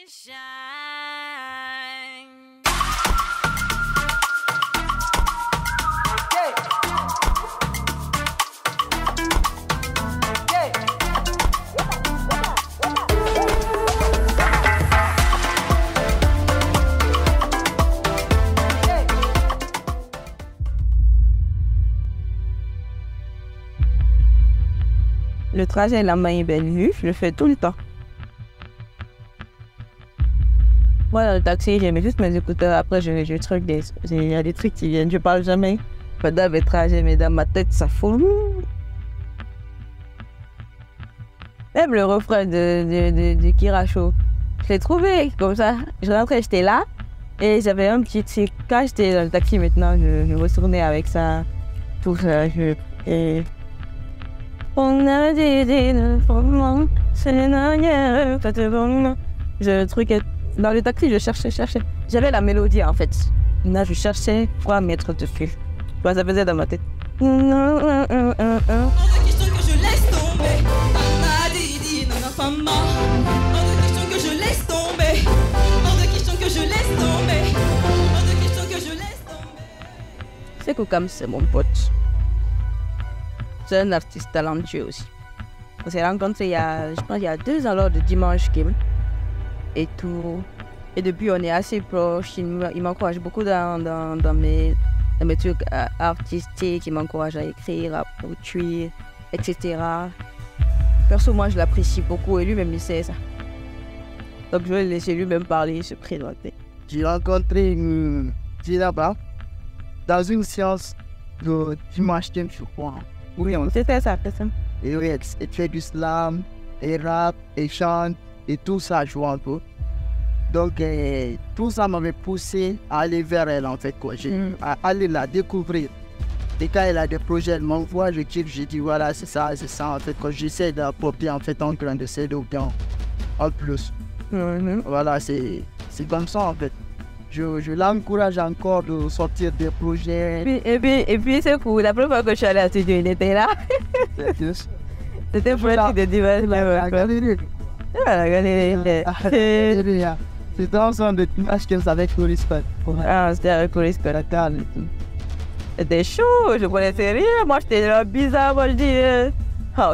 Le trajet La Maille-Bellevue, je le fais tout le temps. Moi, dans le taxi, j'aimais juste mes écouteurs. Après, il y a des trucs qui viennent. Je parle jamais. Pendant mes trajets, mais dans ma tête, ça fout. Même le refrain de Kiracho, je l'ai trouvé comme ça. Je rentrais, j'étais là. Et j'avais un petit truc. Quand j'étais dans le taxi maintenant, je retournais avec ça. Tout ça. On a dit dans le taxi, je cherchais. J'avais la mélodie en fait. Là, je cherchais quoi mettre dessus. Ça faisait dans ma tête. Hors de question que je laisse tomber. Hors de question que je laisse tomber. Hors de question que je laisse tomber. Hors de question que je laisse tomber. C'est Koukam, c'est mon pote. C'est un artiste talentueux aussi. On s'est rencontrés je pense il y a 2 ans lors de Dimanche Kim. Et tout. Et depuis, on est assez proches. Il m'encourage beaucoup dans mes trucs artistiques. Il m'encourage à écrire, à produire, etc. Perso, moi, je l'apprécie beaucoup et lui-même, il sait ça. Donc, je vais le laisser lui-même parler, se présenter. J'ai rencontré Djilaba dans une séance de Dimanche Kim, je crois. Oui, C'était ça. Et oui, elle fait du slam, et rap, et chante, et tout ça joue un peu. Donc, tout ça m'avait poussé à aller vers elle, en fait, quoi. À aller la découvrir. Et quand elle a des projets, elle m'envoie, je kiffe, j'ai dit, voilà, c'est ça, en fait, quand j'essaie d'apporter, en fait, en grain de sel en plus. Voilà, c'est comme ça, en fait. Je l'encourage encore de sortir des projets. Et puis c'est cool. La première fois que je suis allée à studio, il était là. C'était pour être de Dimanche. C'était ensemble de Dimanche Kim avec Chloé Scott. Ah, c'était avec Chloé Scott. C'était chaud, je connaissais rien. Moi, j'étais là bizarre. Moi, je dis,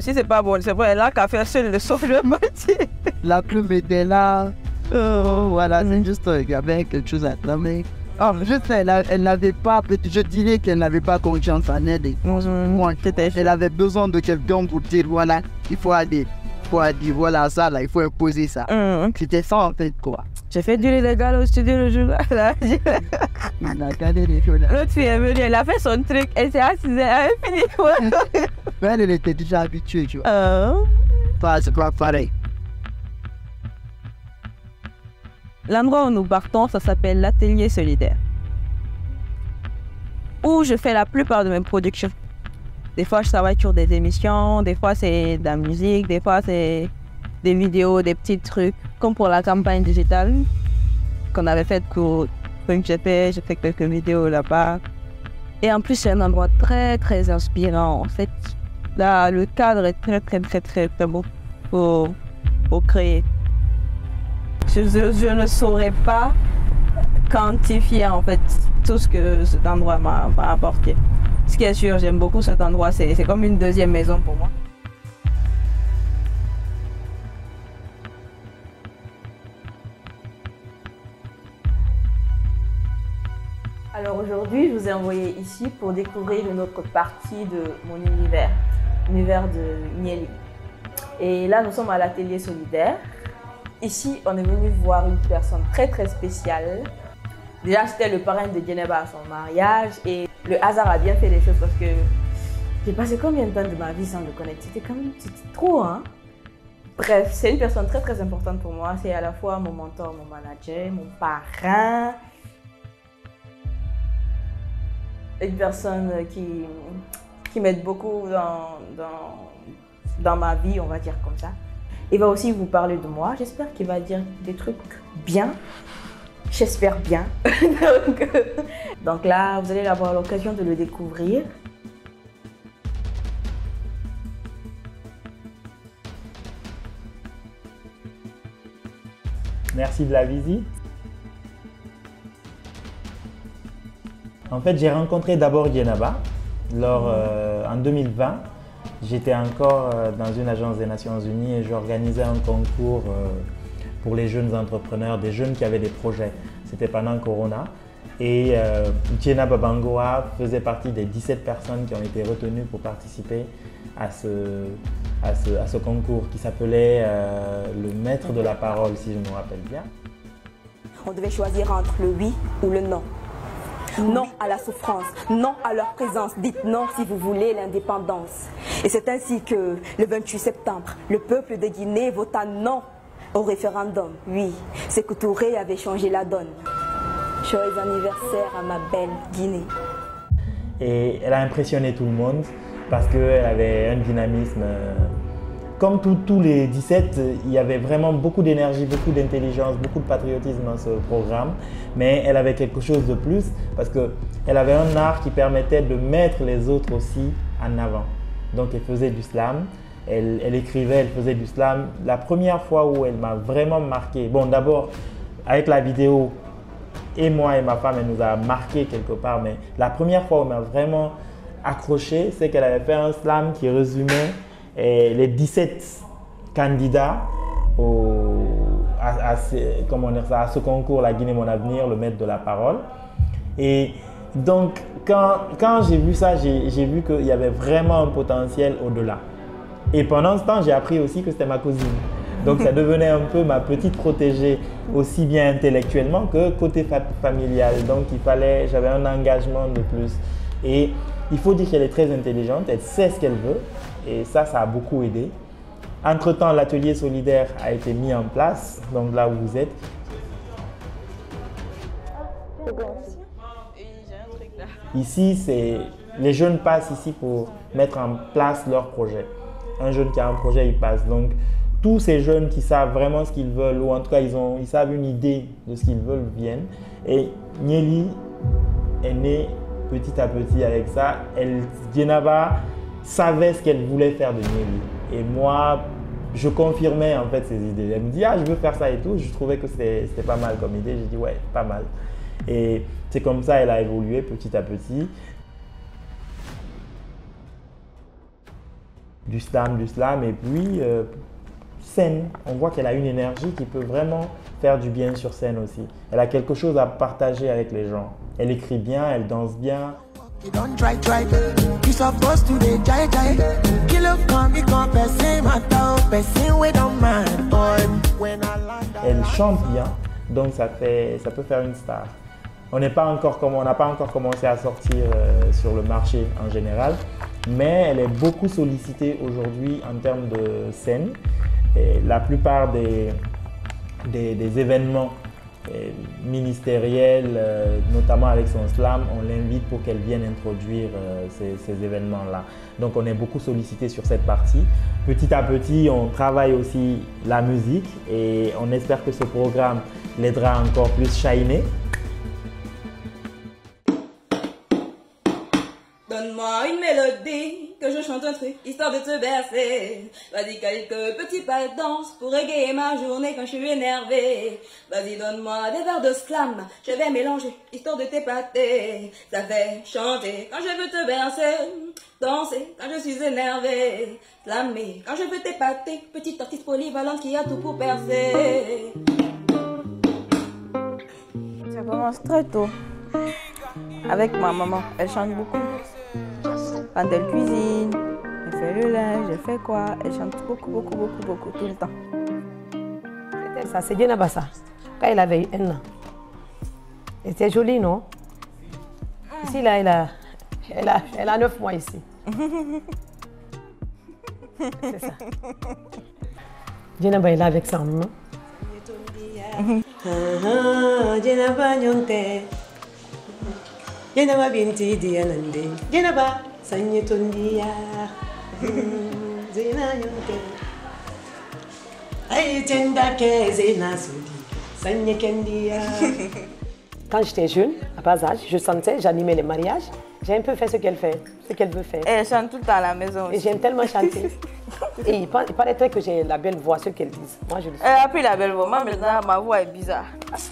si c'est pas bon, c'est bon. Elle a qu'à faire seul le sauf le métier. La plume était là. Voilà, c'est juste qu'il y avait quelque chose à trammer. Juste, elle n'avait pas, je dirais qu'elle n'avait pas confiance en elle. Moi, elle avait besoin de quelqu'un pour dire, voilà, il faut aller. Voilà ça, là, il faut imposer ça. C'était ça, en fait, quoi. J'ai fait du illégal au studio le jour-là. L'autre fille est venue, elle a fait son truc, elle s'est assise, elle a fini. Mais elle était déjà habituée, tu vois. C'est pas pareil. L'endroit où nous partons, ça s'appelle l'Atelier Solidaire, où je fais la plupart de mes productions. Des fois, je travaille sur des émissions, des fois, c'est de la musique, des fois, c'est des vidéos, des petits trucs, comme pour la campagne digitale qu'on avait faite pour Punk GP. J'ai fait quelques vidéos là-bas. Et en plus, c'est un endroit très, très inspirant. En fait, là, le cadre est très, très, très, très, très beau pour créer. Je ne saurais pas quantifier en fait tout ce que cet endroit m'a apporté. Ce qui est sûr, j'aime beaucoup cet endroit, c'est comme une deuxième maison pour moi. Alors aujourd'hui, je vous ai envoyé ici pour découvrir une autre partie de mon l'univers de Nieli. Et là, nous sommes à l'Atelier Solidaire. Ici, on est venu voir une personne très très spéciale. Déjà, c'était le parrain de Djeneba à son mariage et le hasard a bien fait les choses parce que j'ai passé combien de temps de ma vie sans le connaître? C'était trop, hein? Bref, c'est une personne très très importante pour moi. C'est à la fois mon mentor, mon manager, mon parrain. Une personne qui m'aide beaucoup dans ma vie, on va dire comme ça. Il va aussi vous parler de moi. J'espère qu'il va dire des trucs bien. J'espère bien. Donc là, vous allez avoir l'occasion de le découvrir. Merci de la visite. En fait, j'ai rencontré d'abord Djenaba en 2020. J'étais encore dans une agence des Nations Unies et j'organisais un concours pour les jeunes entrepreneurs, des jeunes qui avaient des projets. C'était pendant Corona. Et Djenaba Bangoa faisait partie des 17 personnes qui ont été retenues pour participer à ce concours qui s'appelait le maître de la parole, si je me rappelle bien. On devait choisir entre le oui ou le non. Non à la souffrance, non à leur présence. Dites non si vous voulez l'indépendance. Et c'est ainsi que, le 28 septembre, le peuple de Guinée vota non au référendum. Oui, Sékou Touré avait changé la donne. Joyeux anniversaire à ma belle Guinée. Et elle a impressionné tout le monde parce qu'elle avait un dynamisme. Comme tous les 17, il y avait vraiment beaucoup d'énergie, beaucoup d'intelligence, beaucoup de patriotisme dans ce programme. Mais elle avait quelque chose de plus parce qu'elle avait un art qui permettait de mettre les autres aussi en avant. Donc elle faisait du slam, elle écrivait, elle faisait du slam. La première fois où elle m'a vraiment marqué, bon d'abord avec la vidéo, et moi et ma femme, elle nous a marqué quelque part. Mais la première fois où elle m'a vraiment accroché, c'est qu'elle avait fait un slam qui résumait les 17 candidats à ce concours, la Guinée Mon Avenir, le maître de la parole. Et donc, quand j'ai vu ça, j'ai vu qu'il y avait vraiment un potentiel au-delà. Et pendant ce temps, j'ai appris aussi que c'était ma cousine. Donc, ça devenait un peu ma petite protégée, aussi bien intellectuellement que côté familial. Donc, j'avais un engagement de plus. Et il faut dire qu'elle est très intelligente, elle sait ce qu'elle veut. Et ça a beaucoup aidé. Entre-temps, l'atelier solidaire a été mis en place, donc là où vous êtes. Ici, les jeunes passent ici pour mettre en place leur projet. Un jeune qui a un projet, il passe. Donc, tous ces jeunes qui savent vraiment ce qu'ils veulent, ou en tout cas, ils savent une idée de ce qu'ils veulent, viennent. Et Nieli est née petit à petit avec ça. Djenaba savait ce qu'elle voulait faire de Nieli. Et moi, je confirmais en fait ses idées. Elle me dit, ah, je veux faire ça et tout. Je trouvais que c'était pas mal comme idée. J'ai dit, ouais, pas mal. Et c'est comme ça qu'elle a évolué petit à petit. Du slam, et puis scène. On voit qu'elle a une énergie qui peut vraiment faire du bien sur scène aussi. Elle a quelque chose à partager avec les gens. Elle écrit bien, elle danse bien. Elle chante bien, donc ça peut faire une star. On n'a pas encore commencé à sortir sur le marché en général, mais elle est beaucoup sollicitée aujourd'hui en termes de scène. Et la plupart des événements ministériels, notamment avec son slam, on l'invite pour qu'elle vienne introduire ces événements-là. Donc on est beaucoup sollicité sur cette partie. Petit à petit, on travaille aussi la musique et on espère que ce programme l'aidera encore plus shiner. Donne-moi une mélodie, que je chante un truc, histoire de te bercer. Vas-y, quelques petits pas de danse pour égayer ma journée quand je suis énervée. Vas-y, donne-moi des verres de slam, je vais mélanger, histoire de t'épater. Ça fait chanter quand je veux te bercer, danser quand je suis énervée, slammer quand je veux t'épater. Petite artiste polyvalente qui a tout pour percer. Ça commence très tôt. Avec ma maman, elle chante beaucoup. Quand elle cuisine, elle fait le linge, elle fait quoi, elle chante beaucoup, tout le temps. Ça, c'est Djenaba ça, quand elle avait 1 an. Et c'est joli, non? Ici, là, elle a 9 mois ici. C'est ça. Djenaba est là avec sa maman. Djenaba nyonte. Djenaba binti dianande. Djenaba sanye tondia. Zena nyonte. Aïe tenda ke zena sudi. Sanye kendia. Quand j'étais jeune, à bas âge, je sentais, j'animais les mariages. J'ai un peu fait ce qu'elle fait, ce qu'elle veut faire. Et elle chante tout le temps à la maison aussi. Et j'aime tellement chanter. Et il paraîtrait que j'ai la belle voix, ce qu'elles disent. Moi, je le sais. Elle a pris la belle voix. Moi, maintenant, ma voix est bizarre.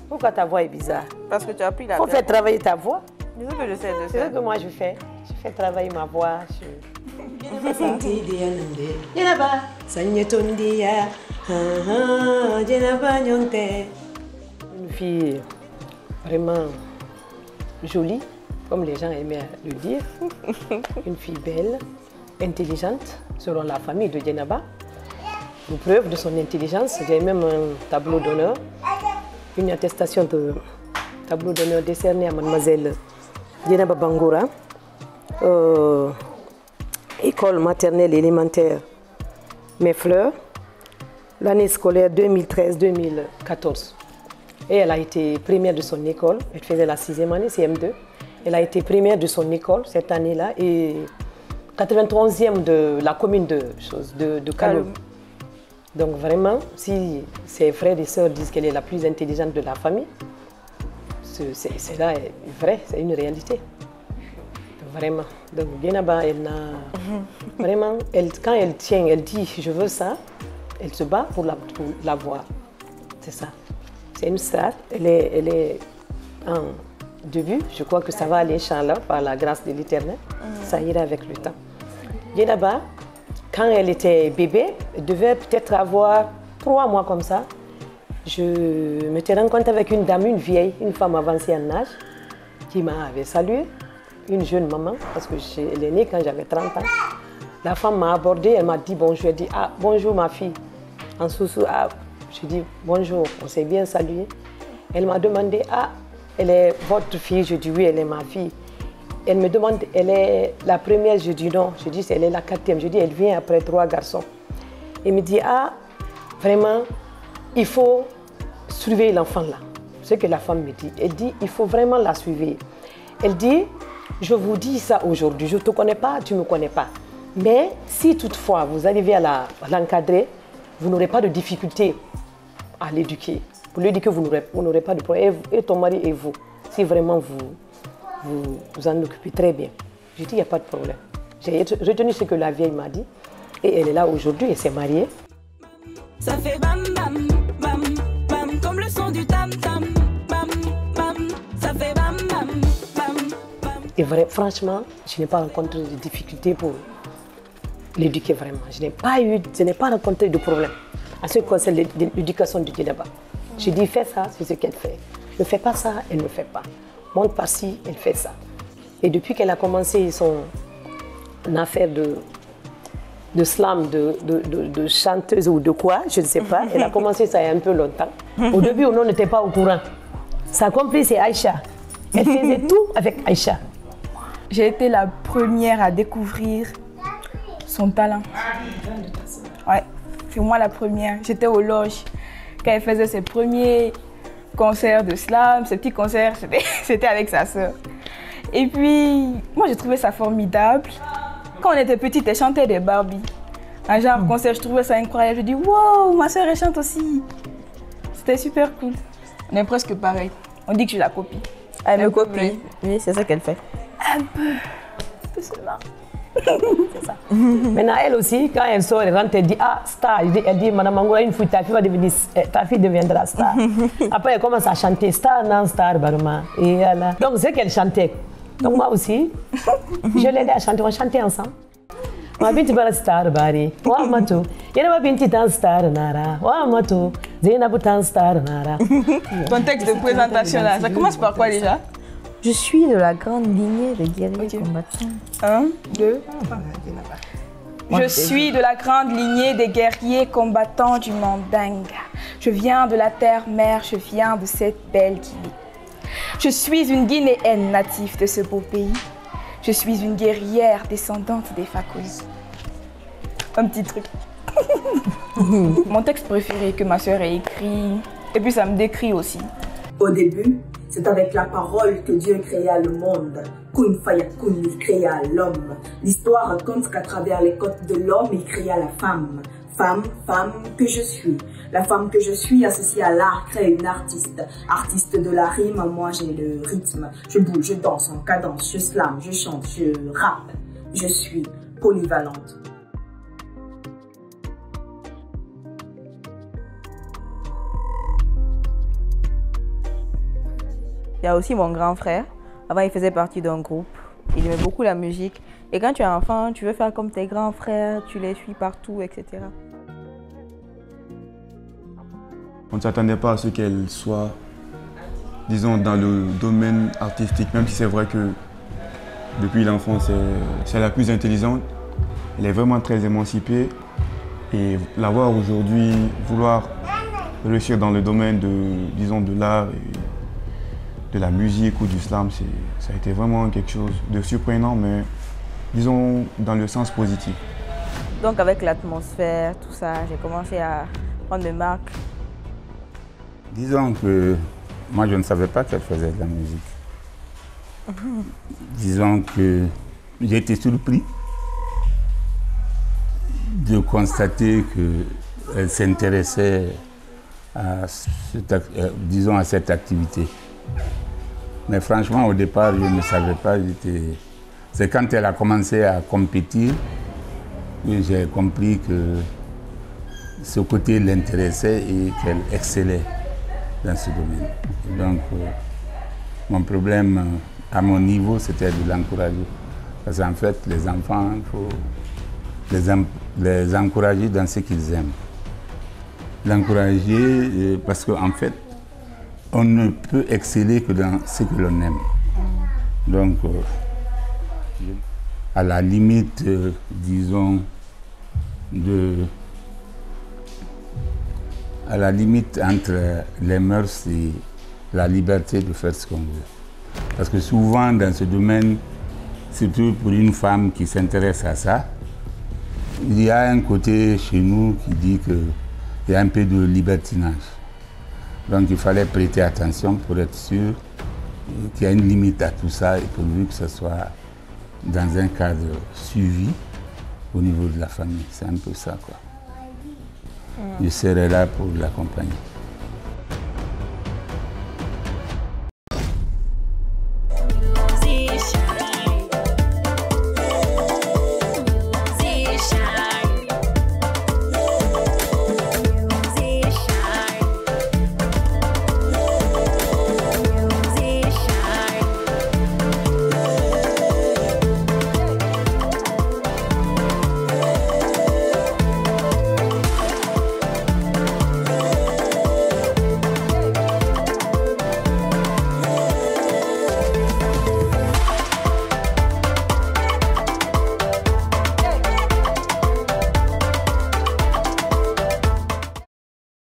Pourquoi ta voix est bizarre? Parce que tu as pris la Il faut belle faire voix. travailler ta voix. C'est ce que je sais de C'est ça. ce que moi je fais. Je fais travailler ma voix. Une fille vraiment jolie, comme les gens aimaient le dire. Une fille belle, intelligente, selon la famille de Djenaba. Une preuve de son intelligence, j'ai même un tableau d'honneur, une attestation de tableau d'honneur décerné à mademoiselle Djenaba Bangoura, école maternelle élémentaire Mes Fleurs, l'année scolaire 2013-2014. Et elle a été première de son école, elle faisait la 6e année, CM2. Elle a été première de son école cette année-là et 93e de la commune de Kaloum. Donc vraiment, si ses frères et sœurs disent qu'elle est la plus intelligente de la famille, c'est là vrai, c'est une réalité. Donc, vraiment. Donc Djenaba, elle n'a vraiment, quand elle tient, elle dit je veux ça, elle se bat pour l'avoir. C'est ça. C'est une star, elle est en début, je crois que ça va aller, Inch'Allah, par la grâce de l'Éternel, ça ira avec le temps. Djenaba, quand elle était bébé, elle devait peut-être avoir 3 mois comme ça. Je m'étais rencontrée avec une dame, une vieille, une femme avancée en âge, qui m'avait salué, une jeune maman, parce qu'elle est née quand j'avais 30 ans. La femme m'a abordée, elle m'a dit bonjour, elle dit ah bonjour ma fille, en sous-sous, ah, je dis bonjour, on s'est bien salué. Elle m'a demandé ah, elle est votre fille, je dis oui, elle est ma fille. Elle me demande, elle est la première, je dis non, je dis elle est la 4e, je dis elle vient après 3 garçons. Elle me dit ah, vraiment, il faut suivre l'enfant là. Ce que la femme me dit, elle dit il faut vraiment la suivre. Elle dit, je vous dis ça aujourd'hui, je ne te connais pas, tu ne me connais pas. Mais si toutefois vous arrivez à l'encadrer, vous n'aurez pas de difficulté à l'éduquer. Pour l'éduquer, vous n'aurez pas de problème. Et ton mari et vous, si vraiment vous en occupez très bien. Je dis, il n'y a pas de problème. J'ai retenu ce que la vieille m'a dit. Et elle est là aujourd'hui, elle s'est mariée. Ça fait bam bam, bam, bam, comme le son du tam tam, bam, bam, ça fait bam bam, bam, bam. Et franchement, je n'ai pas rencontré de difficultés pour l'éduquer vraiment. Je n'ai pas rencontré de problème à ce qui concerne l'éducation du Djenaba. Je dis, fais ça, c'est ce qu'elle fait. Ne fais pas ça, elle ne fait pas. Monte par-ci, elle fait ça. Et depuis qu'elle a commencé son affaire de slam, de chanteuse ou de quoi, je ne sais pas, elle a commencé ça il y a un peu longtemps. Au début, on n'était pas au courant. Sa complice, c'est Aïcha. Elle faisait tout avec Aïcha. J'ai été la première à découvrir son talent. Ouais, c'est moi la première. J'étais aux loges quand elle faisait ses premiers concerts de slam, ses petits concerts, c'était avec sa sœur. Et puis, moi j'ai trouvé ça formidable. Quand on était petite, elle chantait des Barbie. Un genre de concert, je trouvais ça incroyable. Je dis, wow, ma sœur elle chante aussi. C'était super cool. On est presque pareil. On dit que je la copie. Elle me copie. Oui, c'est ça qu'elle fait. Un peu. Tout seulement. C'est ça. Maintenant, elle aussi, quand elle sort, elle rentre, elle dit ah, star. Elle dit, Madame Mangoura, une fois, ta fille deviendra star. Après, elle commence à chanter star, non, star, Baruma. Et voilà. Donc, c'est qu'elle chantait. Donc, moi aussi, je l'ai aidé à chanter. On chantait ensemble. Ma binti bara star bari, wa mato. Yana ma binti tan star nara, wa mato. Zainabu tan star nara. Ton texte de présentation là, ça commence par quoi déjà? Je suis de la grande lignée de guerriers combattants. 1, 2. Je suis de la grande lignée des guerriers combattants du Mandinga. Je viens de la terre-mère, je viens de cette belle Guinée. Je suis une Guinéenne native de ce beau pays. Je suis une guerrière descendante des Fakoli. Un petit truc. Mon texte préféré que ma sœur a écrit, et puis ça me décrit aussi. Au début, c'est avec la parole que Dieu créa le monde. Kun fayakun, il créa l'homme. L'histoire raconte qu'à travers les côtes de l'homme, il créa la femme. Femme, femme que je suis. La femme que je suis associée à l'art crée une artiste. Artiste de la rime, moi j'ai le rythme. Je bouge, je danse en cadence, je slame, je chante, je rappe. Je suis polyvalente. Il y a aussi mon grand frère. Avant, il faisait partie d'un groupe. Il aimait beaucoup la musique. Et quand tu es enfant, tu veux faire comme tes grands frères, tu les suis partout, etc. On ne s'attendait pas à ce qu'elle soit, disons, dans le domaine artistique, même si c'est vrai que depuis l'enfance, c'est la plus intelligente. Elle est vraiment très émancipée. Et la voir aujourd'hui vouloir réussir dans le domaine de, disons, de l'art et de la musique ou du slam, ça a été vraiment quelque chose de surprenant, mais disons dans le sens positif. Donc avec l'atmosphère, tout ça, j'ai commencé à prendre des marques. Disons que moi je ne savais pas qu'elle faisait de la musique. Disons que j'ai été surpris de constater qu'elle s'intéressait à cette activité. Mais franchement, au départ, je ne savais pas. C'est quand elle a commencé à compétir que j'ai compris que ce côté l'intéressait et qu'elle excellait dans ce domaine. Et donc, mon problème à mon niveau, c'était de l'encourager. Parce qu'en fait, les enfants, il faut les encourager dans ce qu'ils aiment. L'encourager parce qu'en fait, on ne peut exceller que dans ce que l'on aime. Donc, à la limite, disons, à la limite entre les mœurs et la liberté de faire ce qu'on veut. Parce que souvent, dans ce domaine, surtout pour une femme qui s'intéresse à ça, il y a un côté chez nous qui dit qu'il y a un peu de libertinage. Donc il fallait prêter attention pour être sûr qu'il y a une limite à tout ça et pourvu que ce soit dans un cadre suivi au niveau de la famille. C'est un peu ça, quoi. Je serai là pour l'accompagner.